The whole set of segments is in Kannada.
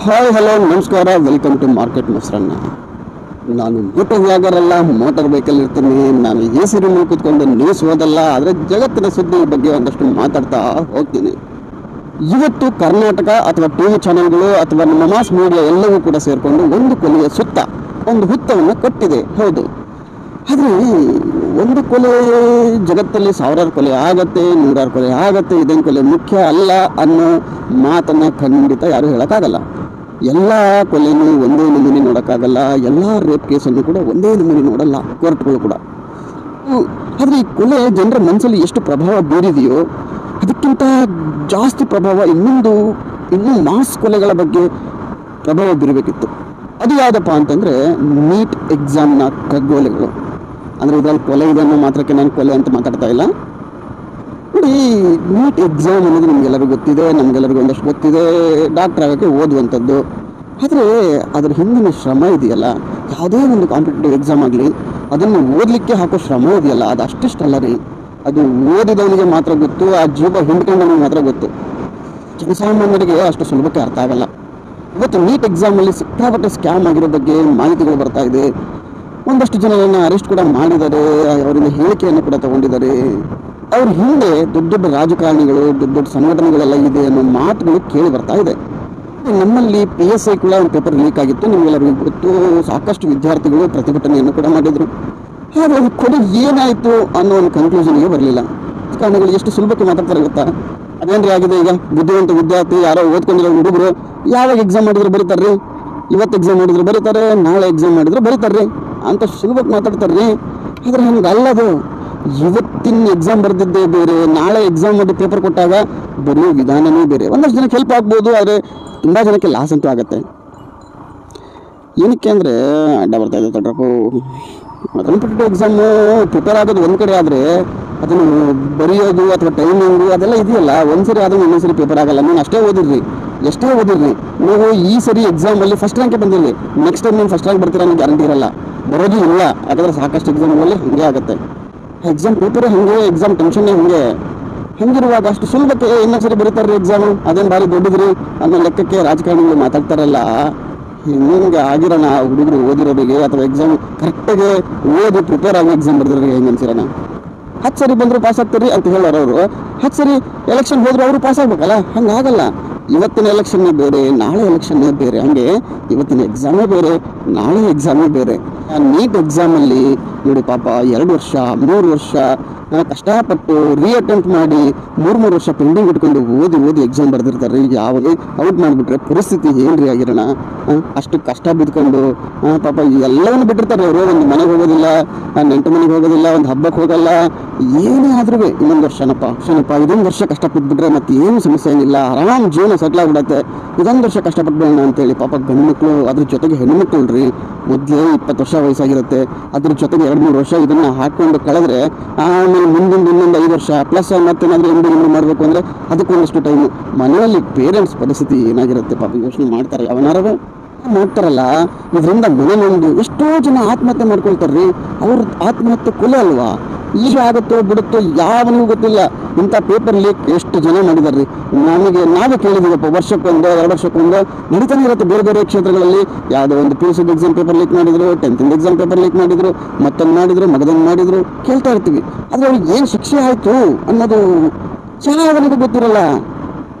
ಹಾಯ್ ಹಲೋ ನಮಸ್ಕಾರ, ವೆಲ್ಕಮ್ ಟು ಮಾರ್ಕೆಟ್ ಮೊಸರನ್ನ. ನಾನು ಮೋಟರ್ ವ್ಲಾಗರ್ ಅಲ್ಲ, ಮೋಟರ್ ಬೈಕಲ್ಲಿ ಇರ್ತೀನಿ. ನಾನು ಎ ಸಿ ರೂಮಲ್ಲಿ ಕೂತ್ಕೊಂಡು ನ್ಯೂಸ್ ಓದಲ್ಲ, ಆದರೆ ಜಗತ್ತಿನ ಸುದ್ದಿ ಬಗ್ಗೆ ಒಂದಷ್ಟು ಮಾತಾಡ್ತಾ ಹೋಗ್ತೀನಿ. ಇವತ್ತು ಕರ್ನಾಟಕ ಅಥವಾ ಟಿ ವಿ ಚಾನೆಲ್ಗಳು ಅಥವಾ ನಮ್ಮ ಮಾಸ್ ಮೀಡಿಯಾ ಎಲ್ಲವೂ ಕೂಡ ಸೇರಿಕೊಂಡು ಒಂದು ಕೊಲೆಯ ಸುತ್ತ ಒಂದು ಹುತ್ತವನ್ನು ಕಟ್ಟಿದೆ. ಹೌದು, ಆದರೆ ಒಂದು ಕೊಲೆ ಜಗತ್ತಲ್ಲಿ ಸಾವಿರಾರು ಕೊಲೆ ಆಗತ್ತೆ, ನೂರಾರು ಕೊಲೆ ಆಗತ್ತೆ. ಇದೇನು ಕೊಲೆ ಮುಖ್ಯ ಅಲ್ಲ ಅನ್ನೋ ಮಾತನ್ನು ಖಂಡಿತ ಯಾರು ಹೇಳೋಕ್ಕಾಗಲ್ಲ. ಎಲ್ಲ ಕೊಲೆನೂ ಒಂದೇ ನಮೂನೆ ನೋಡೋಕ್ಕಾಗಲ್ಲ, ಎಲ್ಲ ರೇಪ್ ಕೇಸನ್ನು ಕೂಡ ಒಂದೇ ನಮೂನೆ ನೋಡಲ್ಲ ಕೋರ್ಟ್ಗಳು ಕೂಡ. ಆದರೆ ಈ ಕೊಲೆ ಜನರ ಮನಸ್ಸಲ್ಲಿ ಎಷ್ಟು ಪ್ರಭಾವ ಬೀರಿದೆಯೋ ಅದಕ್ಕಿಂತ ಜಾಸ್ತಿ ಪ್ರಭಾವ ಇನ್ನೂ ಮಾಸ್ ಕೊಲೆಗಳ ಬಗ್ಗೆ ಪ್ರಭಾವ ಬೀರಬೇಕಿತ್ತು. ಅದು ಯಾವುದಪ್ಪ ಅಂತಂದರೆ ನೀಟ್ ಎಕ್ಸಾಮ್ನ ಖಗೋಲೆಗಳು. ಅಂದರೆ ಇದರಲ್ಲಿ ಕೊಲೆ ಇದೆ ಅನ್ನೋ ಮಾತ್ರಕ್ಕೆ ನಾನು ಕೊಲೆ ಅಂತ ಮಾತಾಡ್ತಾ ಇಲ್ಲ. ನೋಡಿ, ನೀಟ್ ಎಕ್ಸಾಮ್ ಅನ್ನೋದು ನಮಗೆಲ್ಲರಿಗೂ ಗೊತ್ತಿದೆ, ನಮಗೆಲ್ಲರಿಗೂ ಒಂದಷ್ಟು ಗೊತ್ತಿದೆ. ಡಾಕ್ಟರ್ ಆಗೋಕ್ಕೆ ಓದುವಂಥದ್ದು. ಆದರೆ ಅದರ ಹಿಂದಿನ ಶ್ರಮ ಇದೆಯಲ್ಲ, ಯಾವುದೇ ಒಂದು ಕಾಂಪಿಟೇಟಿವ್ ಎಕ್ಸಾಮ್ ಆಗಲಿ ಅದನ್ನು ಓದಲಿಕ್ಕೆ ಹಾಕೋ ಶ್ರಮ ಇದೆಯಲ್ಲ, ಅದು ಅಷ್ಟಿಷ್ಟಲ್ಲ ರೀ. ಅದು ಓದಿದವನಿಗೆ ಮಾತ್ರ ಗೊತ್ತು, ಆ ಜೀವ ಹಿಂಡ್ಕೊಂಡವನಿಗೆ ಮಾತ್ರ ಗೊತ್ತು. ಜನಸಾಮಾನ್ಯರಿಗೆ ಅಷ್ಟು ಸುಲಭಕ್ಕೆ ಅರ್ಥ ಆಗಲ್ಲ. ಇವತ್ತು ನೀಟ್ ಎಕ್ಸಾಮಲ್ಲಿ ಸಿಕ್ಕಾಪಟ್ಟೆ ಸ್ಕ್ಯಾಮ್ ಆಗಿರೋ ಬಗ್ಗೆ ಮಾಹಿತಿಗಳು ಬರ್ತಾ ಇದೆ. ಒಂದಷ್ಟು ಜನರನ್ನು ಅರೆಸ್ಟ್ ಕೂಡ ಮಾಡಿದ್ದಾರೆ, ಅವರಿಂದ ಹೇಳಿಕೆಯನ್ನು ಕೂಡ ತಗೊಂಡಿದ್ದಾರೆ. ಅವ್ರ ಹಿಂದೆ ದೊಡ್ಡ ದೊಡ್ಡ ರಾಜಕಾರಣಿಗಳು, ದೊಡ್ಡ ದೊಡ್ಡ ಸಂಘಟನೆಗಳೆಲ್ಲ ಇದೆ ಅನ್ನೋ ಮಾತುಗಳು ಕೇಳಿ ಬರ್ತಾ ಇದೆ. ನಮ್ಮಲ್ಲಿ PSI ಕೂಡ ಒಂದು ಪೇಪರ್ ಲೀಕ್ ಆಗಿತ್ತು, ನಿಮಗೆಲ್ಲರಿಗೂ ಗೊತ್ತು. ಸಾಕಷ್ಟು ವಿದ್ಯಾರ್ಥಿಗಳು ಪ್ರತಿಭಟನೆಯನ್ನು ಕೂಡ ಮಾಡಿದರು. ಆದರೆ ಅದು ಕೊನೆ ಏನಾಯಿತು ಅನ್ನೋ ಒಂದು ಕನ್ಕ್ಲೂಷನ್ಗೆ ಬರಲಿಲ್ಲ. ರಾಜಕಾರಣಿಗಳು ಎಷ್ಟು ಸುಲಭಕ್ಕೆ ಮಾತಾಡ್ತಾರೆ ಗೊತ್ತಾ? ಅದೇನ್ರಿ ಆಗಿದೆ, ಈಗ ಬುದ್ಧಿವಂತ ವಿದ್ಯಾರ್ಥಿ ಯಾರೋ ಓದ್ಕೊಂಡಿರೋ ಹುಡುಗರು ಯಾವಾಗ ಎಕ್ಸಾಮ್ ಮಾಡಿದ್ರು ಬರೀತಾರ್ರಿ, ಇವತ್ತು ಎಕ್ಸಾಮ್ ಮಾಡಿದ್ರು ಬರೀತಾರೆ, ನಾಳೆ ಎಕ್ಸಾಮ್ ಮಾಡಿದ್ರು ಬರೀತಾರ್ರಿ ಅಂತ ಸುಲಭಕ್ಕೆ ಮಾತಾಡ್ತಾರ್ರಿ. ಆದರೆ ಹಂಗಲ್ಲದು. ಇವತ್ತಿನ ಎಕ್ಸಾಮ್ ಬರೆದಿದ್ದೇ ಬೇರೆ, ನಾಳೆ ಎಕ್ಸಾಮ್ ಮಾಡಿ ಪೇಪರ್ ಕೊಟ್ಟಾಗ ಬರೆಯೋ ವಿಧಾನವೇ ಬೇರೆ. ಒಂದಷ್ಟು ಜನಕ್ಕೆ ಹೆಲ್ಪ್ ಆಗ್ಬೋದು, ಆದರೆ ತುಂಬ ಜನಕ್ಕೆ ಲಾಸ್ ಅಂತೂ ಆಗುತ್ತೆ. ಏನಕ್ಕೆ ಅಂದರೆ ಅಡ್ಡ ಬರ್ತಾ ಇದೆ ತೊಡ್ರಪ್ಪು. ಕಾಂಪಿಟೇಟಿವ್ ಎಕ್ಸಾಮು ಪ್ರಿಪೇರ್ ಆಗೋದು ಒಂದು ಕಡೆ, ಆದರೆ ಅದನ್ನು ಬರೆಯೋದು ಅಥವಾ ಟೈಮಿಂಗು ಅದೆಲ್ಲ ಇದೆಯಲ್ಲ, ಒಂದ್ಸರಿ ಆದರೂ ಇನ್ನೊಂದ್ಸರಿ ಪೇಪರ್ ಆಗಲ್ಲ. ನೀವು ಅಷ್ಟೇ ಓದಿರ್ರಿ, ಎಷ್ಟೇ ಓದಿರ್ರಿ, ನೀವು ಈ ಸರಿ ಎಕ್ಸಾಮಲ್ಲಿ ಫಸ್ಟ್ ರ್ಯಾಂಕೆ ಬಂದಿರಲಿ, ನೆಕ್ಸ್ಟ್ ಟೈಮ್ ನೀವು ಫಸ್ಟ್ ರ್ಯಾಂಕ್ ಬರ್ತೀರ ಅನ್ನೋ ಗ್ಯಾರಂಟಿ ಇರಲ್ಲ, ಬರೋದು ಇಲ್ಲ. ಯಾಕಂದರೆ ಸಾಕಷ್ಟು ಎಕ್ಸಾಮ್ಗಳಲ್ಲಿ ಹಾಗೆ ಆಗುತ್ತೆ. ಎಕ್ಸಾಮ್ ಪೇಪರೇ ಹಾಗೆ, ಎಕ್ಸಾಮ್ ಟೆನ್ಷನ್ನೇ ಹಾಗೆ. ಹಂಗಿರುವಾಗ ಅಷ್ಟು ಸುಲಭಕ್ಕೆ ಇನ್ನೊಂದ್ಸರಿ ಬರೀತಾರ್ರಿ ಎಕ್ಸಾಮು, ಅದೇನು ಭಾರಿ ದೊಡ್ಡದ್ರಿ ಅನ್ನೋ ಲೆಕ್ಕಕ್ಕೆ ರಾಜಕಾರಣಿಗಳು ಮಾತಾಡ್ತಾರಲ್ಲ. ಹಿಂಗೆ ಆಗಿರೋಣ ಹುಡುಗರು ಓದಿರೋರಿಗೆ, ಅಥವಾ ಎಕ್ಸಾಮ್ ಕರೆಕ್ಟಾಗಿ ಓದಿ ಪ್ರಿಪೇರ್ ಆಗಿ ಎಕ್ಸಾಮ್ ಬರ್ದಿರೋರಿಗೆ ಹೆಂಗೆ ಅನ್ಸಿರೋಣ? 10 ಸರಿ ಬಂದರೂ ಪಾಸ್ ಆಗ್ತೀರಿ ಅಂತ ಹೇಳೋರು ಅವರು, 10 ಸರಿ ಎಲೆಕ್ಷನ್ ಹೋದ್ರು ಅವರು ಪಾಸ್ ಆಗ್ಬೇಕಲ್ಲ. ಹಂಗಾಗಲ್ಲ. ಇವತ್ತಿನ ಎಲೆಕ್ಷನ್ನೇ ಬೇರೆ, ನಾಳೆ ಎಲೆಕ್ಷನ್ನೇ ಬೇರೆ. ಹಾಗೆ ಇವತ್ತಿನ ಎಕ್ಸಾಮೇ ಬೇರೆ, ನಾಳೆ ಎಕ್ಸಾಮೇ ಬೇರೆ. ನೀಟ್ ಎಕ್ಸಾಮಲ್ಲಿ ನೋಡಿ ಪಾಪ 2 ವರ್ಷ 3 ವರ್ಷ ಕಷ್ಟಪಟ್ಟು ಅಟೆಂಪ್ಟ್ ಮಾಡಿ 3 ವರ್ಷ ಪೆಂಡಿಂಗ್ ಇಟ್ಕೊಂಡು ಓದಿ ಎಕ್ಸಾಮ್ ಬರೆದಿರ್ತಾರೆ. ಯಾವುದೇ ಔಟ್ ಮಾಡಿಬಿಟ್ರೆ ಪರಿಸ್ಥಿತಿ ಏನ್ರಿ ಆಗಿರೋಣ? ಅಷ್ಟು ಕಷ್ಟ ಬಿದ್ಕೊಂಡು ಪಾಪ ಎಲ್ಲವನ್ನು ಬಿಟ್ಟಿರ್ತಾರೆ ಅವರು. ಒಂದು ಮನೆಗೆ ಹೋಗೋದಿಲ್ಲ, ನೆಂಟು ಮನೆಗೆ ಹೋಗೋದಿಲ್ಲ, ಒಂದು ಹಬ್ಬಕ್ಕೆ ಹೋಗಲ್ಲ. ಏನೇ ಆದ್ರೂ ಇನ್ನೊಂದು ವರ್ಷನಪ್ಪ ಇದೊಂದು ವರ್ಷ ಕಷ್ಟಪಟ್ಬಿಟ್ರೆ ಮತ್ತೆ ಏನು ಸಮಸ್ಯೆ ಏನಿಲ್ಲ, ಆರಾಮ್ ಜೀವನ ಸೆಟ್ಲ್ ಆಗ್ಬಿಡತ್ತೆ. ಇದೊಂದು ವರ್ಷ ಕಷ್ಟಪಟ್ಬೇಡ ಅಂತೇಳಿ ಪಾಪ ಗಂಡು ಮಕ್ಕಳು, ಅದ್ರ ಜೊತೆಗೆ ಹೆಣ್ಣು ಮಕ್ಕಳು ಮೊದಲೇ 20 ವರ್ಷ ವಯಸ್ಸಾಗಿರುತ್ತೆ, ಅದ್ರ ಜೊತೆಗೆ 2-3 ವರ್ಷ ಇದನ್ನು ಹಾಕ್ಕೊಂಡು ಕಳೆದ್ರೆ ಆಮೇಲೆ ಮುಂದಿನ ಇನ್ನೊಂದು 5 ವರ್ಷ ಪ್ಲಸ್ ಮತ್ತೇನಾದರೂ ಎಂಟು ಮಾಡಬೇಕು ಅಂದರೆ ಅದಕ್ಕೊಂದಷ್ಟು ಟೈಮು. ಮನೆಯಲ್ಲಿ ಪೇರೆಂಟ್ಸ್ ಪರಿಸ್ಥಿತಿ ಏನಾಗಿರುತ್ತೆ ಪಾಪ ಯೋಚನೆ ಮಾಡ್ತಾರೆ. ಅವನಾರವೇ ಮಾಡ್ತಾರಲ್ಲ, ಇದರಿಂದ ಮನೆಯೊಂದು ಎಷ್ಟೋ ಜನ ಆತ್ಮಹತ್ಯೆ ಮಾಡ್ಕೊಳ್ತಾರ್ರಿ. ಅವ್ರ ಆತ್ಮಹತ್ಯೆ ಕೊಲೆ ಅಲ್ವಾ? ಈಗ ಆಗುತ್ತೋ ಬಿಡುತ್ತೋ ಯಾವನಿಗೂ ಗೊತ್ತಿಲ್ಲ. ಇಂಥ ಪೇಪರ್ ಲೀಕ್ ಎಷ್ಟು ಜನ ಮಾಡಿದಾರ್ರಿ. ನಾವೇ ಕೇಳಿದ್ದೀವಪ್ಪ, ವರ್ಷಕ್ಕೊಂದು 2 ವರ್ಷಕ್ಕೊಂದು ನಡೀತಾನೆ ಇರುತ್ತೆ. ಬೇರೆ ಬೇರೆ ಕ್ಷೇತ್ರಗಳಲ್ಲಿ ಯಾವುದೋ ಒಂದು PUC ಎಕ್ಸಾಮ್ ಪೇಪರ್ ಲೀಕ್ ಮಾಡಿದ್ರು, 10th ಎಕ್ಸಾಮ್ ಪೇಪರ್ ಲೀಕ್ ಮಾಡಿದ್ರು, ಮತ್ತೊಂದು ಮಾಡಿದ್ರು, ಮಗದೊಂದು ಮಾಡಿದ್ರು, ಕೇಳ್ತಾ ಇರ್ತೀವಿ. ಆದರೆ ಅವ್ರಿಗೆ ಏನು ಶಿಕ್ಷೆ ಆಯಿತು ಅನ್ನೋದು ಯಾವನಿಗೂ ಗೊತ್ತಿರಲ್ಲ.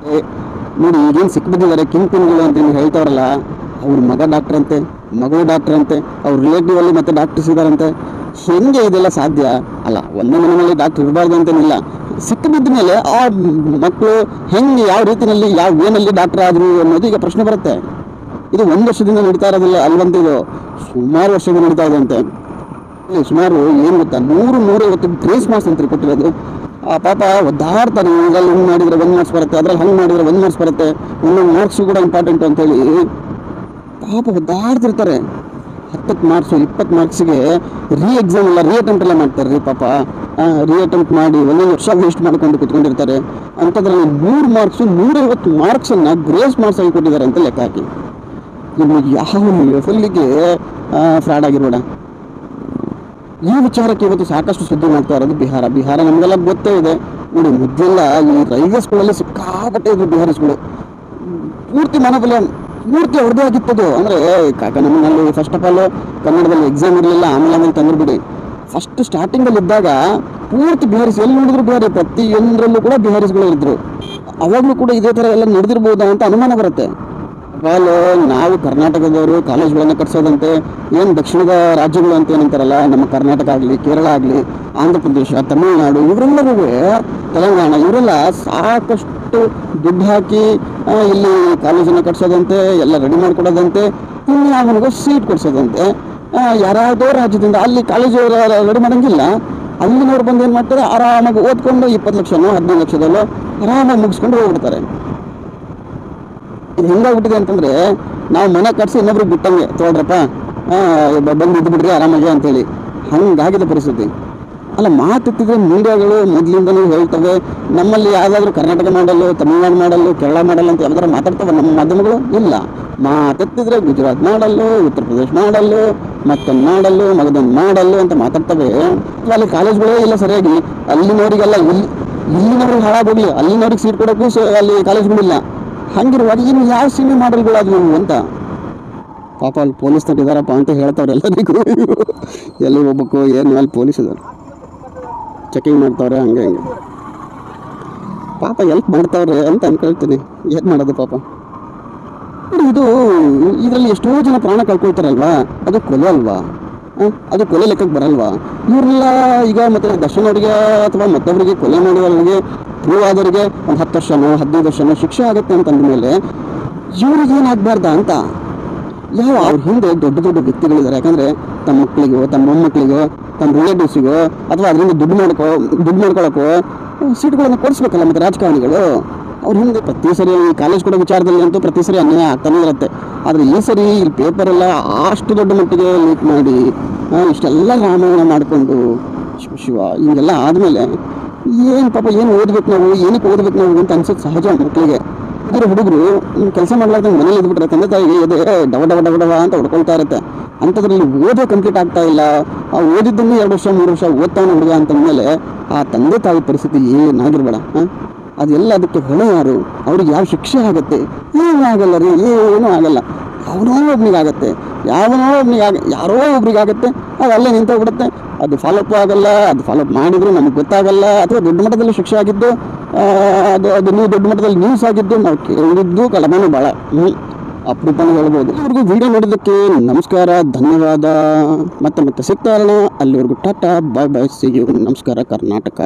ನೋಡಿ, ಈಗೇನು ಸಿಕ್ಬಿಟ್ಟಿದ್ದಾರೆ ಕಿಂಗ್ ಪಿನ್ಗಳು ಅಂತ ನೀವು ಹೇಳ್ತಾರಲ್ಲ, ಅವ್ರ ಮಗ ಡಾಕ್ಟರ್ ಅಂತೆ, ಮಗಳು ಡಾಕ್ಟರ್ ಅಂತೆ, ಅವ್ರ ರಿಲೇಟಿವ್ ಅಲ್ಲಿ ಮತ್ತೆ ಡಾಕ್ಟರ್ಸ್ ಇದ್ದಾರಂತೆ. ಹೆಂಗೆ ಇದೆಲ್ಲ ಸಾಧ್ಯ? ಅಲ್ಲ, ಒಂದೇ ಮನೆಯಲ್ಲಿ ಡಾಕ್ಟರ್ ಇರಬಾರ್ದು ಅಂತೇನಿಲ್ಲ. ಸಿಕ್ಕಿಬಿದ್ದ ಮೇಲೆ ಆ ಮಕ್ಕಳು ಹೆಂಗೆ, ಯಾವ ರೀತಿಯಲ್ಲಿ, ಯಾವ ಏನಲ್ಲಿ ಡಾಕ್ಟರ್ ಆದರು ಅನ್ನೋದು ಈಗ ಪ್ರಶ್ನೆ ಬರುತ್ತೆ. ಇದು 1 ವರ್ಷದಿಂದ ನಡೀತಾ ಇರೋದಿಲ್ಲ ಅಲ್ವಂತೆ, ಇದು ಸುಮಾರು ವರ್ಷದಿಂದ ನಡೀತಾ ಇದೆ. ಸುಮಾರು ಏನು ಗೊತ್ತಾ, 150 ಗ್ರೇಸ್ ಮಾರ್ಕ್ಸ್ ಅಂತ ಕೊಟ್ಟಿರೋದು. ಆ ಪಾಪ ಒದ್ದಾಡ್ತಾನೆ, ಇದ್ರಲ್ಲಿ ಹಿಂಗೆ ಮಾಡಿದರೆ 1 ಮಾರ್ಕ್ಸ್ ಬರುತ್ತೆ, ಅದ್ರಲ್ಲಿ ಹಂಗೆ ಮಾಡಿದರೆ 1 ಮಾರ್ಕ್ಸ್ ಬರುತ್ತೆ, ಒಂದೊಂದು ಮಾರ್ಕ್ಸು ಕೂಡ ಇಂಪಾರ್ಟೆಂಟ್ ಅಂತೇಳಿ ಪಾಪ ಒದ್ದಾಡ್ತಿರ್ತಾರೆ. 10 ಮಾರ್ಕ್ಸು 20 ಮಾರ್ಕ್ಸಿಗೆ ಎಕ್ಸಾಮ್ ಎಲ್ಲ ಅಟೆಂಪ್ಟ್ ಎಲ್ಲ ಮಾಡ್ತಾರೆ ರೀ ಪಾಪ. ಅಟೆಂಪ್ಟ್ ಮಾಡಿ 1 ವರ್ಷ ವೇಸ್ಟ್ ಮಾಡ್ಕೊಂಡು ಕುತ್ಕೊಂಡಿರ್ತಾರೆ. ಅಂಥದ್ರಲ್ಲಿ 100 ಮಾರ್ಕ್ಸು 150 ಮಾರ್ಕ್ಸನ್ನು ಗ್ರೇಸ್ ಮಾರ್ಕ್ಸ್ ಆಗಿ ಕೊಟ್ಟಿದ್ದಾರೆ ಅಂತ ಲೆಕ್ಕ ಹಾಕಿ. ನಿಮಗೆ ಯಾವ ಲೆವೆಲ್ಲಿಗೆ ಫ್ರಾಡ್ ಆಗಿರೋಣ. ಈ ವಿಚಾರಕ್ಕೆ ಇವತ್ತು ಸಾಕಷ್ಟು ಸುದ್ದಿ ಮಾಡ್ತಾ ಇರೋದು ಬಿಹಾರ ನಮಗೆಲ್ಲ ಗೊತ್ತೇ ಇದೆ. ನೋಡಿ, ಮೊದಲೆಲ್ಲ ಈ ರೈಲ್ವೆ ಸ್ಕೂಲಲ್ಲಿ ಸಿಕ್ಕಾಪಟ್ಟೆ ಇದ್ರು ಬಿಹಾರಿ ಸ್ಕೂಲು. ಪೂರ್ತಿ ಮನೋಬಲ ಪೂರ್ತಿ ಅವ್ರದ್ದೇ ಆಗಿತ್ತದು. ಅಂದರೆ ನಮ್ಮಲ್ಲಿ ಫಸ್ಟ್ ಆಫ್ ಆಲ್ ಕನ್ನಡದಲ್ಲಿ ಎಕ್ಸಾಮ್ ಇರಲಿಲ್ಲ, ಆಮೇಲೆ ತಂದುಬಿಡಿ. ಫಸ್ಟ್ ಸ್ಟಾರ್ಟಿಂಗಲ್ಲಿ ಇದ್ದಾಗ ಪೂರ್ತಿ ಬಿಹಾರೀಸ್, ಎಲ್ಲಿ ನೋಡಿದ್ರು ಬಿಹಾರಿ, ಪ್ರತಿಯೊಂದರಲ್ಲೂ ಕೂಡ ಬಿಹಾರೀಸ್ಗಳು ಇದ್ರು. ಅವಾಗಲೂ ಕೂಡ ಇದೇ ಥರ ಎಲ್ಲ ನಡೆದಿರ್ಬೋದಾ ಅಂತ ಅನುಮಾನ ಬರುತ್ತೆ. ಅವಾಗಲೂ ನಾವು ಕರ್ನಾಟಕದವರು ಕಾಲೇಜ್ಗಳನ್ನು ಕಟ್ಸೋದಂತೆ, ಏನು ದಕ್ಷಿಣದ ರಾಜ್ಯಗಳು ಅಂತ ಏನಂತಾರಲ್ಲ, ನಮ್ಮ ಕರ್ನಾಟಕ ಆಗಲಿ, ಕೇರಳ ಆಗಲಿ, ಆಂಧ್ರ ಪ್ರದೇಶ, ತಮಿಳುನಾಡು, ಇವರೆಲ್ಲರಿಗೂ, ತೆಲಂಗಾಣ, ಇವರೆಲ್ಲ ಸಾಕಷ್ಟು ದುಡ್ಡು ಹಾಕಿ ಇಲ್ಲಿ ಕಾಲೇಜನ್ನು ಕಟ್ಸೋದಂತೆ, ಎಲ್ಲ ರೆಡಿ ಮಾಡಿಕೊಡೋದಂತೆ, ಇನ್ನು ಅವನಿಗೂ ಸೀಟ್ ಕೊಡಿಸೋದಂತೆ. ಯಾರಾವುದೋ ರಾಜ್ಯದಿಂದ ಅಲ್ಲಿ ಕಾಲೇಜು ರೆಡಿ ಮಾಡೋಂಗಿಲ್ಲ, ಅಲ್ಲಿನವ್ರು ಬಂದು ಏನು ಮಾಡ್ತಾರೆ, ಆರಾಮಾಗಿ ಓದ್ಕೊಂಡು 20 ಲಕ್ಷನೋ 15 ಲಕ್ಷದಲ್ಲೋ ಆರಾಮಾಗಿ ಮುಗಿಸ್ಕೊಂಡು ಹೋಗ್ಬಿಡ್ತಾರೆ. ಇದು ಹೆಂಗಾಗ್ಬಿಟ್ಟಿದೆ ಅಂತಂದರೆ, ನಾವು ಮನೆ ಕಟ್ಸಿ ಇನ್ನೊಬ್ರಿಗೆ ಬಿಟ್ಟಂಗೆ, ತೋಡ್ರಪ್ಪ ಬಂದು ಇದ್ದು ಬಿಡ್ರಿ ಆರಾಮಾಗಿ ಅಂತೇಳಿ, ಹಂಗಾಗಿದೆ ಪರಿಸ್ಥಿತಿ. ಅಲ್ಲ, ಮಾತೆತ್ತಿದ್ರೆ ಮೀಡಿಯಾಗಳು ಮೊದಲಿಂದಲೂ ಹೇಳ್ತವೆ. ನಮ್ಮಲ್ಲಿ ಯಾವುದಾದ್ರೂ ಕರ್ನಾಟಕ ಮಾಡಲು, ತಮಿಳ್ನಾಡು ಮಾಡಲು, ಕೇರಳ ಮಾಡಲು ಅಂತ ಯಾವ್ದಾರು ಮಾತಾಡ್ತವೆ ನಮ್ಮ ಮಾಧ್ಯಮಗಳು? ಇಲ್ಲ. ಮಾತೆತ್ತಿದ್ರೆ ಗುಜರಾತ್ ಮಾಡಲು, ಉತ್ತರ ಪ್ರದೇಶ ಮಾಡಲು, ಮತ್ತೊಂದು ಮಾಡಲು, ಮಗದೊಂದು ಮಾಡಲು ಅಂತ ಮಾತಾಡ್ತವೆ. ಅಲ್ಲಿ ಕಾಲೇಜ್ಗಳೇ ಇಲ್ಲ ಸರಿಯಾಗಿ. ಅಲ್ಲಿನವರಿಗೆಲ್ಲ ಇಲ್ಲಿನವ್ರಿಗೆ ಹಾಳಾಗೋಗ್ಲಿ, ಅಲ್ಲಿನವ್ರಿಗೆ ಸೀಟ್ ಕೊಡೋಕ್ಕೂ ಅಲ್ಲಿ ಕಾಲೇಜ್ಗಳಿಲ್ಲ. ಹಂಗಿರುವಾಗ ಇನ್ನು ಯಾವ ಸಿನಿಮಾ ಮಾಡಲ್ಗಳಾದ್ವು ಅಂತ ಪಾಪ ಅಲ್ಲಿ ಪೊಲೀಸ್ ತಟ್ಟಿದಾರಪ್ಪ ಅಂತ ಹೇಳ್ತಾವ್ರೆ ಎಲ್ಲರಿಗೂ. ಎಲ್ಲಿ ಹೋಗ್ಬೇಕು ಏನು, ಅಲ್ಲಿ ಪೊಲೀಸ್ ಇದ್ದಾರೆ, ಚೆಕಿಂಗ್ ಮಾಡ್ತಾವ್ರೆ, ಹಂಗೆ ಪಾಪ ಎಲ್ಪ್ ಮಾಡ್ತಾವ್ರೆ ಅಂತ ಅನ್ಕೊಳ್ತೀನಿ. ಏನು ಮಾಡೋದು ಪಾಪ. ಇದು ಇದರಲ್ಲಿ ಎಷ್ಟೋ ಜನ ಪ್ರಾಣ ಕಳ್ಕೊಳ್ತಾರಲ್ವಾ, ಅದು ಕೊಲೆ ಅಲ್ವಾ? ಅದು ಕೊಲೆ ಲೆಕ್ಕಕ್ಕೆ ಬರಲ್ವಾ? ಇವ್ರನ್ನೆಲ್ಲ ಈಗ ಮತ್ತೆ ದರ್ಶನ್ ಅವರಿಗೆ ಅಥವಾ ಮತ್ತೊಬ್ಬರಿಗೆ ಕೊಲೆ ಮಾಡಿದವರಿಗೆ, ಪ್ರೂವ್ ಆದವರಿಗೆ ಒಂದು 10 ವರ್ಷನೋ 15 ವರ್ಷನೋ ಶಿಕ್ಷೆ ಆಗುತ್ತೆ ಅಂತಂದಮೇಲೆ ಇವ್ರಿಗೆ ಏನಾಗಬಾರ್ದ ಅಂತ ಅವ್ರ ಹಿಂದೆ ದೊಡ್ಡ ದೊಡ್ಡ ವ್ಯಕ್ತಿಗಳಿದ್ದಾರೆ. ಯಾಕಂದರೆ ತಮ್ಮ ಮಕ್ಕಳಿಗೋ, ತಮ್ಮ ಮೊಮ್ಮಕ್ಕಳಿಗೋ, ತಮ್ಮ ರಿಲೇಟಿವ್ಸಿಗೋ, ಅಥವಾ ಅದರಿಂದ ದುಡ್ಡು ಮಾಡ್ಕೊಳ್ಳೋಕ್ಕೋ ಸೀಟ್ಗಳನ್ನು ಕೊಡಿಸ್ಬೇಕಲ್ಲ ಮತ್ತು ರಾಜಕಾರಣಿಗಳು. ಅವ್ರ ಹಿಂದೆ ಪ್ರತಿ ಸರಿ ಈ ಕಾಲೇಜ್ ಕೊಡೋ ವಿಚಾರದಲ್ಲಿ ಅಂತೂ ಪ್ರತಿ ಸರಿ ಅನ್ಯಾಯ ಆಗ್ತಾನೆ ಇರುತ್ತೆ. ಆದರೆ ಈ ಸರಿ ಇಲ್ಲಿ ಪೇಪರೆಲ್ಲ ಅಷ್ಟು ದೊಡ್ಡ ಮಟ್ಟಿಗೆ ಲೀಕ್ ಮಾಡಿ ಇಷ್ಟೆಲ್ಲ ರಾಮಾಯಣ ಮಾಡಿಕೊಂಡು ಶಿವ ಹಿಂಗೆಲ್ಲ ಆದಮೇಲೆ ಏನು ಪಾಪ, ಏನು ಓದ್ಬೇಕು ನಾವು, ಏನಕ್ಕೆ ಓದ್ಬೇಕು ನಾವು ಅಂತ ಅನ್ಸೋದು ಸಹಜ. ಮಕ್ಕಳಿಗೆ ಇದ್ರ ಹುಡುಗರು ಕೆಲಸ ಮಾಡ್ಲಾರ್ದಂಗೆ ಮನೇಲಿ ಇದ್ಬಿಟ್ರೆ ತಂದೆ ತಾಯಿಗೆ ಎದೆ ಡವ ಅಂತ ಹೊಡ್ಕೊಳ್ತಾ ಇರುತ್ತೆ. ಅಂಥದ್ರಲ್ಲಿ ಓದೋ ಕಂಪ್ಲೀಟ್ ಆಗ್ತಾ ಇಲ್ಲ. ಆ ಓದಿದ್ದನ್ನು 2 ವರ್ಷ 3 ವರ್ಷ ಓದ್ತಾನೆ ಹುಡುಗ ಅಂತಂದಮೇಲೆ ಆ ತಂದೆ ತಾಯಿ ಪರಿಸ್ಥಿತಿ ಏನಾಗಿರ್ಬೇಡ. ಅದೆಲ್ಲ ಅದಕ್ಕೆ ಹೊಣೆ ಯಾರು? ಅವ್ರಿಗೆ ಯಾವ ಶಿಕ್ಷೆ ಆಗುತ್ತೆ? ಏನೂ ಆಗಲ್ಲ ರೀ, ಏನೂ ಆಗಲ್ಲ. ಅವನೋ ಒಬ್ನಿಗಾಗತ್ತೆ, ಯಾರೋ ಒಬ್ರಿಗಾಗತ್ತೆ, ಅದು ಅಲ್ಲೇ ನಿಂತೋಗ್ಬಿಡುತ್ತೆ. ಅದು ಫಾಲೋಅಪ್ ಆಗಲ್ಲ. ಅದು ಫಾಲೋಅಪ್ ಮಾಡಿದ್ರು ನಮಗೆ ಗೊತ್ತಾಗಲ್ಲ. ಅಥವಾ ದೊಡ್ಡ ಮಟ್ಟದಲ್ಲಿ ಶಿಕ್ಷೆ ಆಗಿದ್ದು, ಅದು ನೀವು ದೊಡ್ಡ ಮಟ್ಟದಲ್ಲಿ ನ್ಯೂಸ್ ಆಗಿದ್ದು ನಾವು ಕೇಳಿದ್ದು ಕಡಿಮೆನೂ ಭಾಳ ಅಪರೂಪನೇ ಹೇಳ್ಬೋದು. ಇವ್ರಿಗೂ ವಿಡಿಯೋ ನೋಡೋದಕ್ಕೆ ನಮಸ್ಕಾರ, ಧನ್ಯವಾದ. ಮತ್ತೆ ಸಿಗ್ತಾ ಇರೋಣ. ಅಲ್ಲಿವರೆಗೂ ಟಾಟಾ, ಬಾಯ್ ಬಾಯ್, ಸಿ ಯು. ನಮಸ್ಕಾರ ಕರ್ನಾಟಕ.